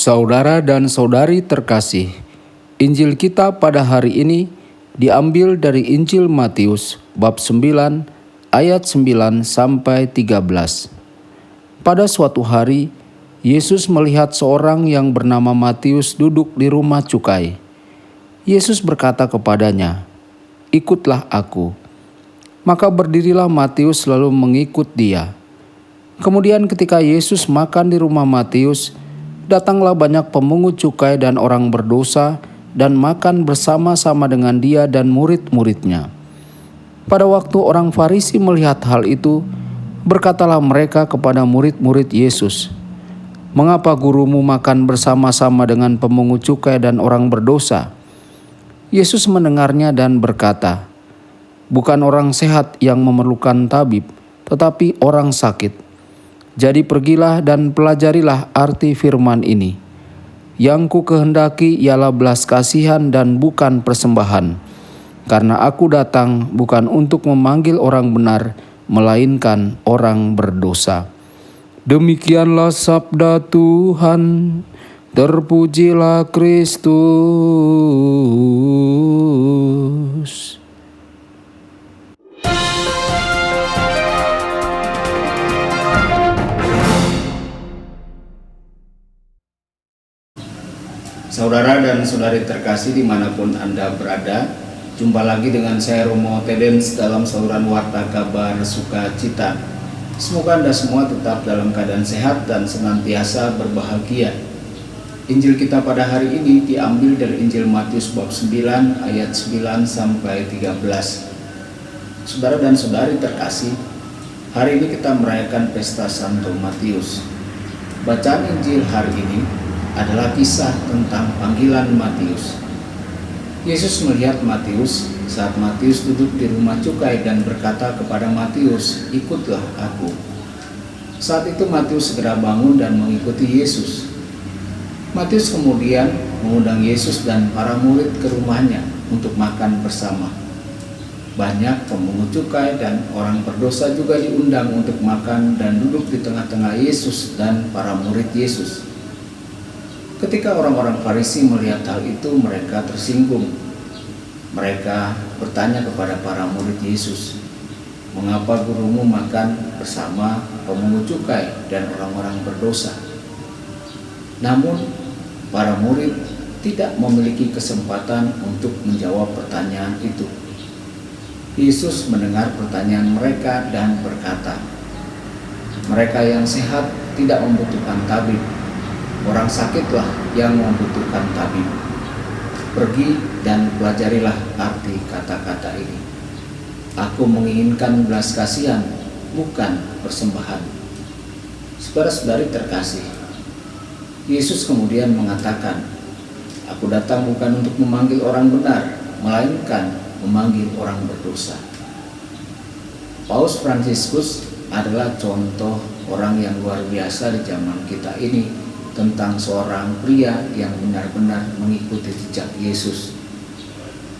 Saudara dan saudari terkasih, Injil kita pada hari ini diambil dari Injil Matius bab 9 ayat 9 sampai 13. Pada suatu hari, Yesus melihat seorang yang bernama Matius duduk di rumah cukai. Yesus berkata kepadanya, "Ikutlah aku." Maka berdirilah Matius lalu mengikut dia. Kemudian ketika Yesus makan di rumah Matius, datanglah banyak pemungut cukai dan orang berdosa dan makan bersama-sama dengan dia dan murid-muridnya. Pada waktu orang Farisi melihat hal itu, berkatalah mereka kepada murid-murid Yesus, "Mengapa gurumu makan bersama-sama dengan pemungut cukai dan orang berdosa?" Yesus mendengarnya dan berkata, "Bukan orang sehat yang memerlukan tabib, tetapi orang sakit. Jadi pergilah dan pelajarilah arti firman ini. Yang ku kehendaki ialah belas kasihan dan bukan persembahan. Karena aku datang bukan untuk memanggil orang benar, melainkan orang berdosa." Demikianlah sabda Tuhan. Terpujilah Kristus. Saudara dan saudari terkasih dimanapun Anda berada, jumpa lagi dengan saya Romo Tedens dalam saluran Warta Kabar Sukacita. Semoga Anda semua tetap dalam keadaan sehat dan senantiasa berbahagia. Injil kita pada hari ini diambil dari Injil Matius bab 9 ayat 9 sampai 13. Saudara dan saudari terkasih, hari ini kita merayakan pesta Santo Matius. Bacaan Injil hari ini adalah kisah tentang panggilan Matius. Yesus melihat Matius saat Matius duduk di rumah cukai dan berkata kepada Matius, "Ikutlah aku." Saat itu Matius segera bangun dan mengikuti Yesus. Matius kemudian mengundang Yesus dan para murid ke rumahnya untuk makan bersama. Banyak pemungut cukai dan orang berdosa juga diundang untuk makan dan duduk di tengah-tengah Yesus dan para murid Yesus. Ketika orang-orang Farisi melihat hal itu, mereka tersinggung. Mereka bertanya kepada para murid Yesus, "Mengapa gurumu makan bersama pemungut cukai dan orang-orang berdosa?" Namun, para murid tidak memiliki kesempatan untuk menjawab pertanyaan itu. Yesus mendengar pertanyaan mereka dan berkata, "Mereka yang sehat tidak membutuhkan tabib. Orang sakitlah yang membutuhkan tabib. Pergi dan pelajarilah arti kata-kata ini. Aku menginginkan belas kasihan, bukan persembahan." Saudara-saudari terkasih, Yesus kemudian mengatakan, "Aku datang bukan untuk memanggil orang benar, melainkan memanggil orang berdosa." Paus Fransiskus adalah contoh orang yang luar biasa di zaman kita ini tentang seorang pria yang benar-benar mengikuti jejak Yesus.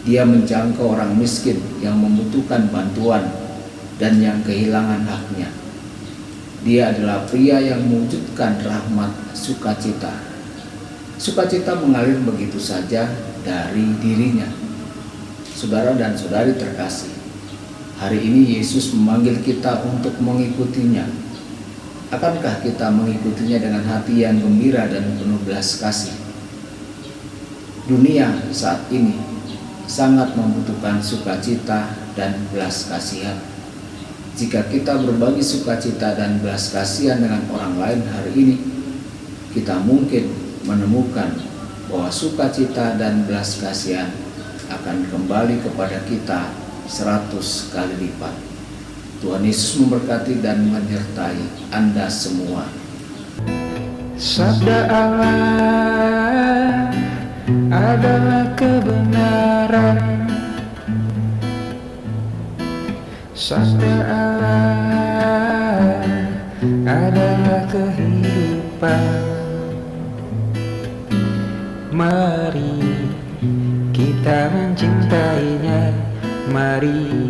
Dia menjangkau orang miskin yang membutuhkan bantuan dan yang kehilangan haknya. Dia adalah pria yang mewujudkan rahmat sukacita. Sukacita mengalir begitu saja dari dirinya. Saudara dan saudari terkasih, hari ini Yesus memanggil kita untuk mengikutinya. Akankah kita mengikutinya dengan hati yang gembira dan penuh belas kasih? Dunia saat ini sangat membutuhkan sukacita dan belas kasihan. Jika kita berbagi sukacita dan belas kasihan dengan orang lain hari ini, kita mungkin menemukan bahwa sukacita dan belas kasihan akan kembali kepada kita 100 kali lipat. Tuhan Yesus memberkati dan menyertai Anda semua. Sabda Allah adalah kebenaran. Sabda Allah adalah kehidupan. Mari kita mencintainya. Mari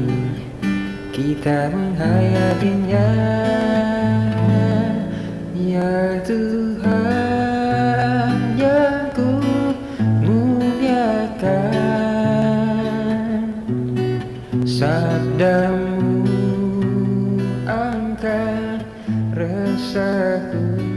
kita menghayatinya. Ya Tuhan, bersatu.